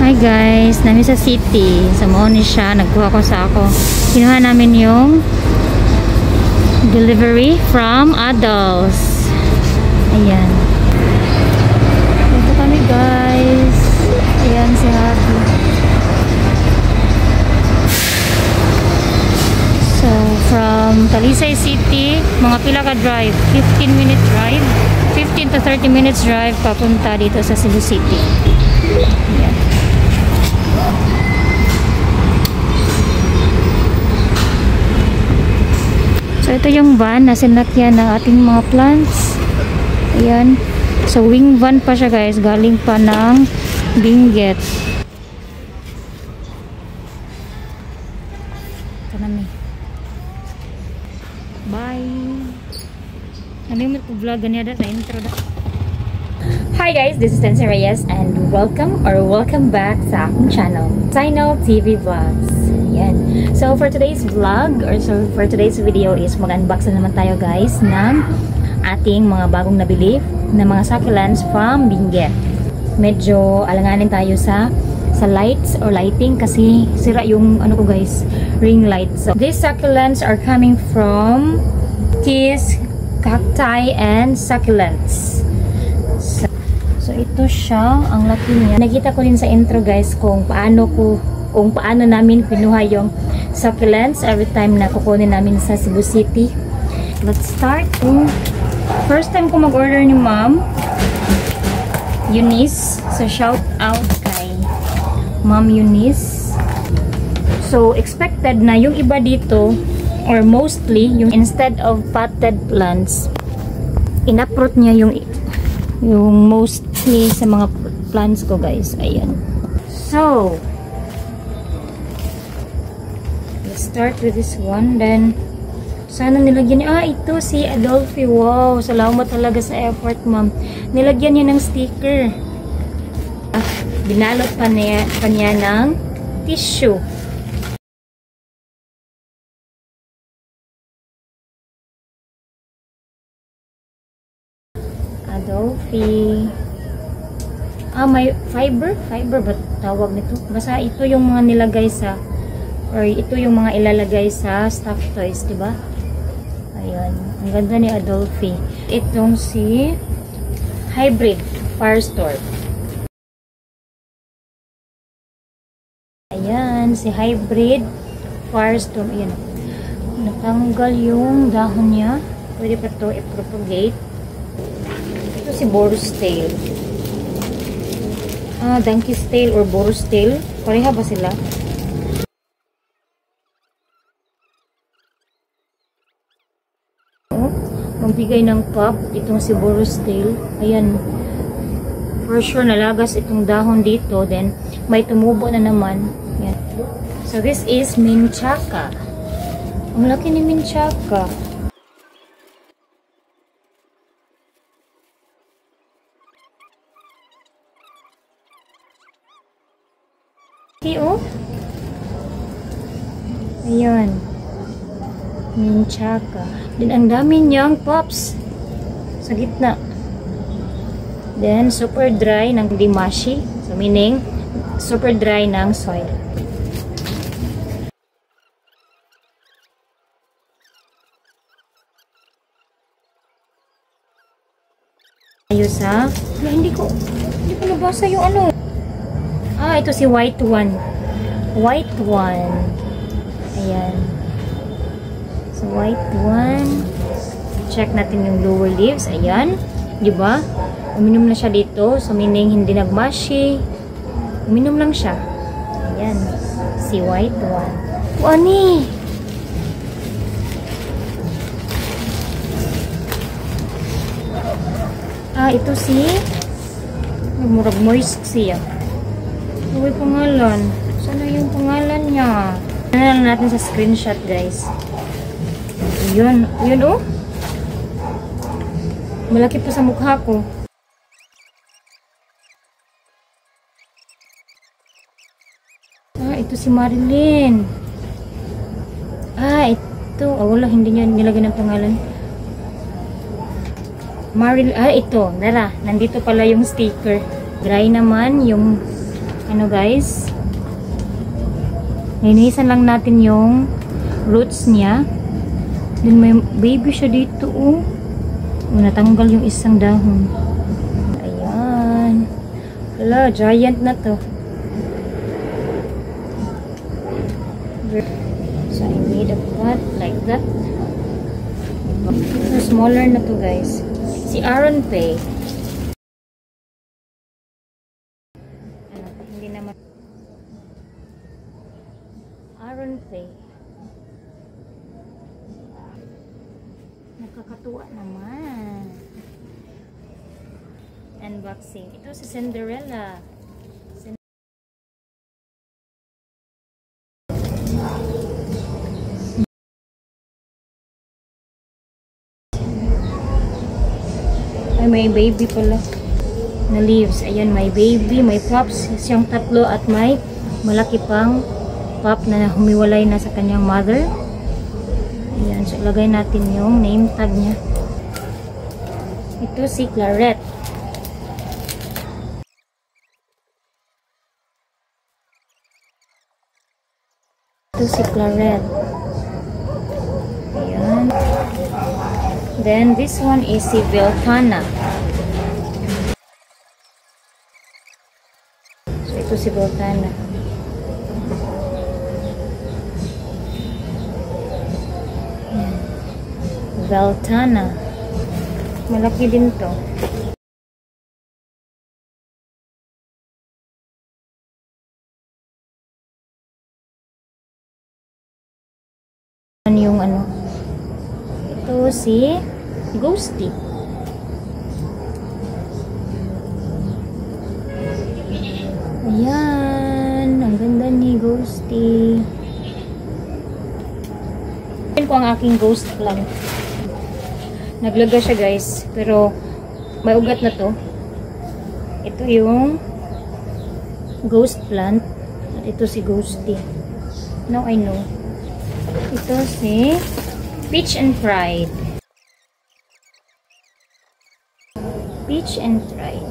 Hi guys, namin sa city. Sa Moni siya, nagkuha ko sa ako. Kinuha namin yung delivery from Adults. Ayan. Ito kami guys. Ayan si Happy. So, from Talisay City, mga pila ka drive. 15-minute drive. 15 to 30 minutes drive papunta dito sa Cebu City. Ayan. So, ito yung van na sinakyan ng ating mga plants. Ayan. So, wing van pa siya guys. Galing pa ng Benguet. Ito na. Bye! Ano yung vlog ganyan sa intro na? Hi guys, this is Tensi Reyes and welcome back sa aking channel, Sino TV Vlogs. Yan. So for today's vlog for today's video is mag-unbox na naman tayo guys ng ating mga bagong nabili na mga succulents from Benguet. Medyo alanganin tayo sa lights or lighting kasi sira yung ano ko guys, ring lights. So these succulents are coming from Kiss Cacti and Succulents. So ito siya, ang laki niya. Nakita ko din sa intro guys kung paano namin pinuha yung succulents every time na kukunin namin sa Cebu City. Let's start. First time ko mag-order ni Ma'am Eunice. So shout out kay Ma'am Eunice. So expected na yung iba dito or mostly yung instead of potted plants, in-uproot niya yung mostly sa mga plants ko guys. Ayan. So let's start with this one. Then sana nilagyan niya, ito si Adolphe. Wow, salamat talaga sa effort ma'am. Nilagyan niya ng sticker. Binalot pa niya ng tissue. Adolphe. May fiber ba tawag nito? Basta ito yung mga nilagay sa ito yung mga ilalagay sa stuffed toys, diba? Ayan. Ang ganda ni Adolphe. Itong si Hybrid Firestorm. Ayan, si Hybrid Firestorm. Ayan. Natanggal yung dahon niya. Pwede pa ito i-propagate. Ito si Boros Tail. Donkey's Tail or Boros Tail. Pareha ba sila? Magbigay ng pop itong si Boros Tail. Ayan. For sure nalagas itong dahon dito. Then may tumubo na naman. Ayan. So this is Minchaka. Ang laki ni Minchaka. Oh. Ayan. Minchaka. Then, ang dami niyang pops sa gitna. Then, super dry ng dimashi. So, meaning, super dry ng soil. Ayos ha? Hindi ko nabasa yung ano. Ito si white one. White one. Ayan. So, white one. Check natin yung lower leaves. Ayan. Diba? Uminom na siya dito. So, meaning hindi nagmashi. Uminom lang siya. Ayan. Si white one. Ani! Ito si murag moist siya. Uy, pangalan. Sana yung pangalan niya. Tingnan natin sa screenshot, guys. Yun. Yun, oh. Malaki pa sa mukha ko. Ito si Marilyn. Ito. Wala, hindi niya nilagay ng pangalan. Marilyn. Ito. Nara. Nandito pala yung sticker. Dry naman yung ano guys, linisan lang natin yung roots niya. Then may baby siya dito, oh. Natanggal yung isang dahon. Ayan. Hala, giant na to. So I need a pot like that. So smaller na to guys. Si Aaron Pay. Ano, hindi naman. Aaron Pay. Nakakatuwa naman. Unboxing. Ito si Cinderella. Ay, may baby pala na leaves. Ayan, may baby, may pups. Siyang tatlo at may malaki pang pup na humiwalay na sa kanyang mother. Ayan, so lagay natin yung name tag niya. Ito si Claret. Ito si Claret. Ayan. Then this one is si Veltana. So ito si Veltana. Veltana. Malaki din to. Yung ano? Ito si Ghosty. Ayan. Ang ganda ni Ghosty. Ito ko ang aking ghost plant. Naglaga siya guys. Pero may ugat na to. Ito yung ghost plant. At ito si Ghosty. Now I know. Ito si Peach and Pride. Peach and Pride.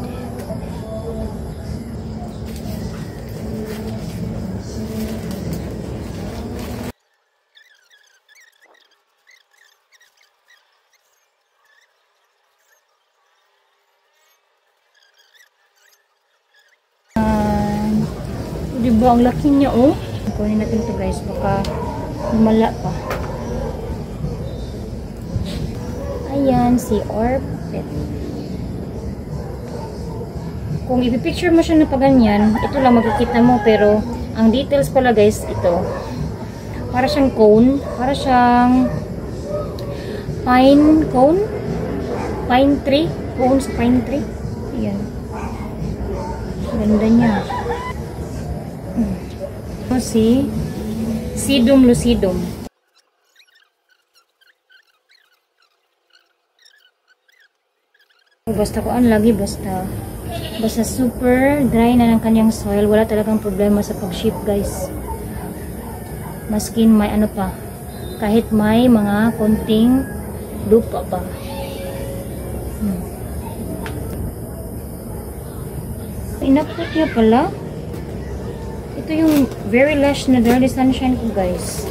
Diba ang laki niya, oh? Kunin natin to guys, baka lumala pa. Ayan, si Orpet. Kung ipipicture mo siya na paganyan, ito lang makikita mo, pero ang details pala guys, ito. Para siyang cone, para siyang pine cone, pine tree, cone sa pine tree. Ayan. Ganda niya. Ito si Sedum lucidum. Basta kuan lagi, basta super dry na ng kanyang soil, wala talagang problema sa pag-ship guys. Maskin may ano pa, kahit may mga konting lupa pa. Inapot niya pala. Ito yung very lush na Daily Sunshine ko guys.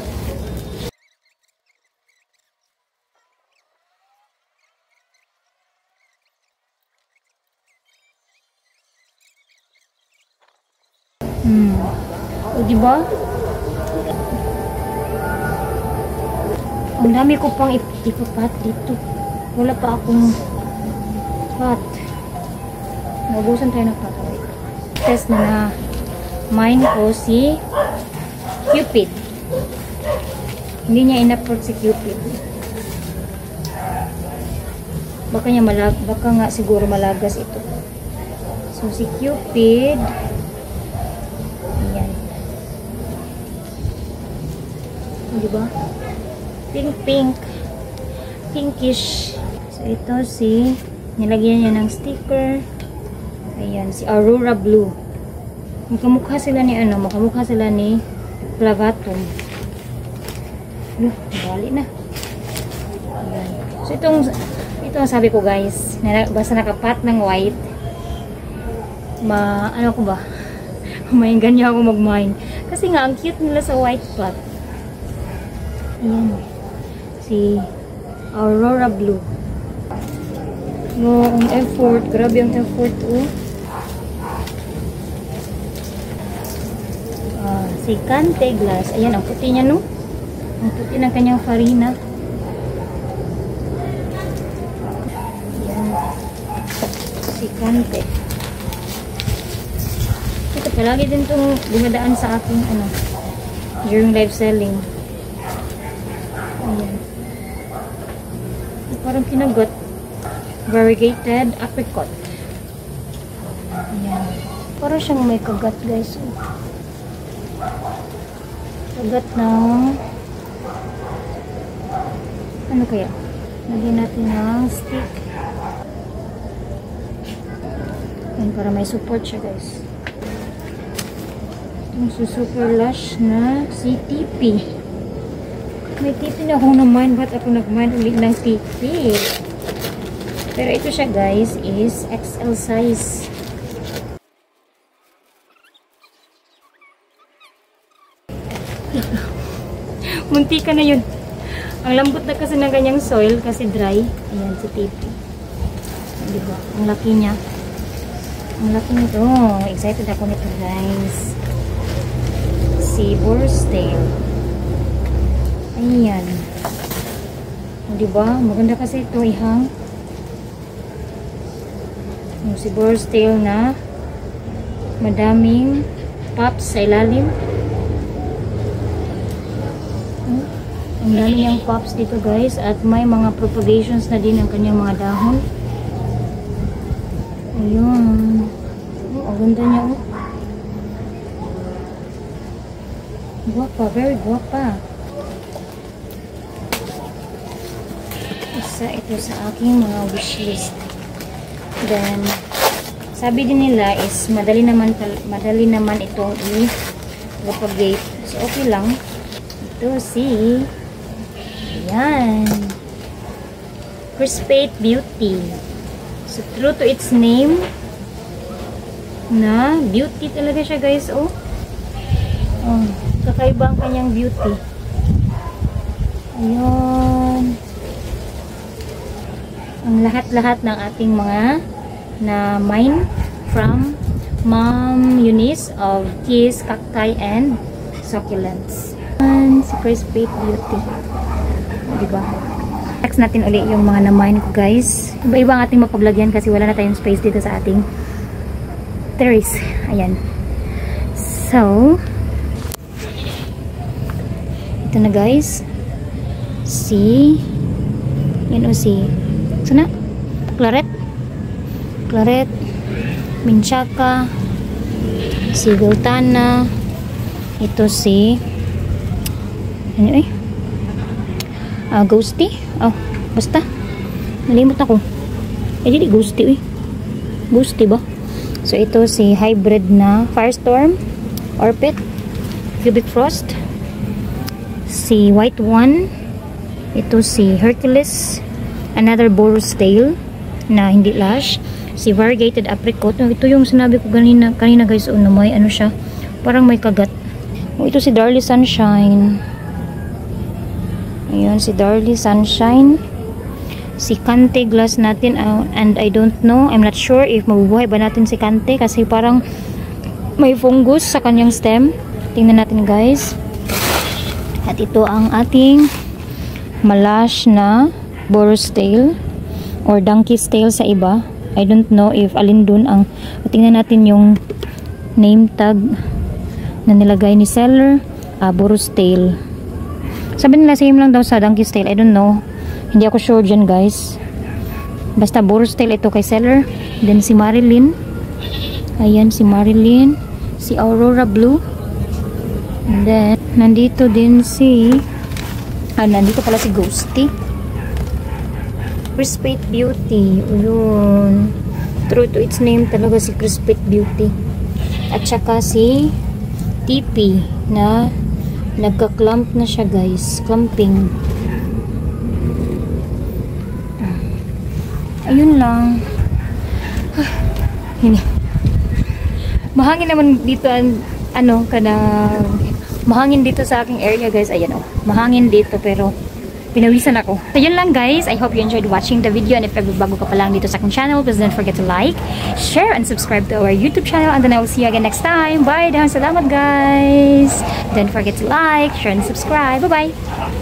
O diba? Ang dami ko pang ipapat dito. Wala pa akong pot. Naubusan tayo ng pot. Test na mine ko si Cupid. Hindi niya in-apport si Cupid. Baka nga siguro malagas ito. So si Cupid, ayan. Diba? Pink. Pinkish. So ito si, nilagyan niya ng sticker. Ayan, si Aurora Blue. Makamukha sila ni makamukha sila ni Clavatum. Bali na. Ayan. So ito ang sabi ko guys, basta nakapat ng white, ano ko ba? May ganyan ako mag-mine. Kasi nga, ang cute nila sa white pot. Ayan. Si Aurora Blue. No, ang effort. Grabe ang effort, oh. Si Cante Glass. Ayan, ang puti niya, no? Ang puti ng kanyang farina. Ayan. Si Cante. Ito, palagi din itong dumadaan sa aking, during live selling. Ayan. Parang kinagot. Variegated apricot. Ayan. Parang siyang may kagat, guys. Kagat ng ano kaya? Lagyan natin ng stick. Ayan, para may support siya, guys. Itong super lush na si TP. May TP na ako naman. Ba't ako nag-mine ulit ng TP? Pero ito siya, guys, is XL size. Muntika na yun. Ang lambot na kasi ng kanyang soil kasi dry. Ayan, si TP. Diba? Ang laki niya. Ang laki nito. Excited ako nito, guys. Si Boar's Tail. Ayan. Diba? Maganda kasi ito, ihang. Si Boar's Tail na madaming pops sa ilalim. Ang dami niyang pops dito, guys, at may mga propagations na din ang kanyang mga dahon. Ayun. Ang ganda niya, oh. Guwapa, very guwapa. Isa ito sa aking mga wishlist. Then, sabi din nila is madali naman ito i-propagate. So, okay lang. Ito si ayan, Crispate Beauty. So, true to its name na beauty talaga siya, guys. Oh, kakaiba ang kanyang beauty. Ayun. Ang lahat-lahat ng ating mga na mine from Mom Eunice of Teas, Cacti, and Succulents. Si Crispate Beauty. Diba? Next natin ulit yung mga na-mine ko, guys. Iba-iba ang ating mapablagyan kasi wala na tayong space dito sa ating terrace. Ayan. So, ito na, guys. Yan o si sana? Claret. Minchaka. Si Viltana. Ito si ano Ghosty. Oh, basta nalimot ako. Di Ghosty, Ghosty ba? So ito si hybrid na Firestorm, Orpit, Cubic Frost, si White One, ito si Hercules, another Boar's Tail na hindi lash, si Variegated Apricot. Ito yung sinabi ko kanina, guys, na may ano siya, parang may kagat. Ito si Darly Sunshine. Ayun, si Darly Sunshine. Si Cante Glass natin, and I don't know, I'm not sure if mabubuhay ba natin si Cante kasi parang may fungus sa kanyang stem. Tingnan natin, guys. At ito ang ating malash na Boar's Tail or Donkey's Tail sa iba. I don't know if alin dun ang, tingnan natin yung name tag na nilagay ni seller. Boar's Tail. Sabi nila same lang daw sa Donkey's Tail. I don't know. Hindi ako sure dyan, guys. Basta Boar's Tail ito kay seller. Then si Marilyn. Ayan si Marilyn. Si Aurora Blue. And then nandito din si nandito pala si Ghosty. Crispate Beauty. Ayun. True to its name talaga si Crispate Beauty. At saka si TP na nagka-clump na siya, guys. Clumping. Ayun lang. Mahangin naman dito ano kada mahangin dito sa aking area guys. Ayan oh. Mahangin dito pero pinawisan ako. So yun lang guys. I hope you enjoyed watching the video, and if ever bago ka pa lang dito sa aking channel, please don't forget to like, share, and subscribe to our YouTube channel, and then I will see you again next time. Bye! Salamat guys! Don't forget to like, share, and subscribe. Bye-bye!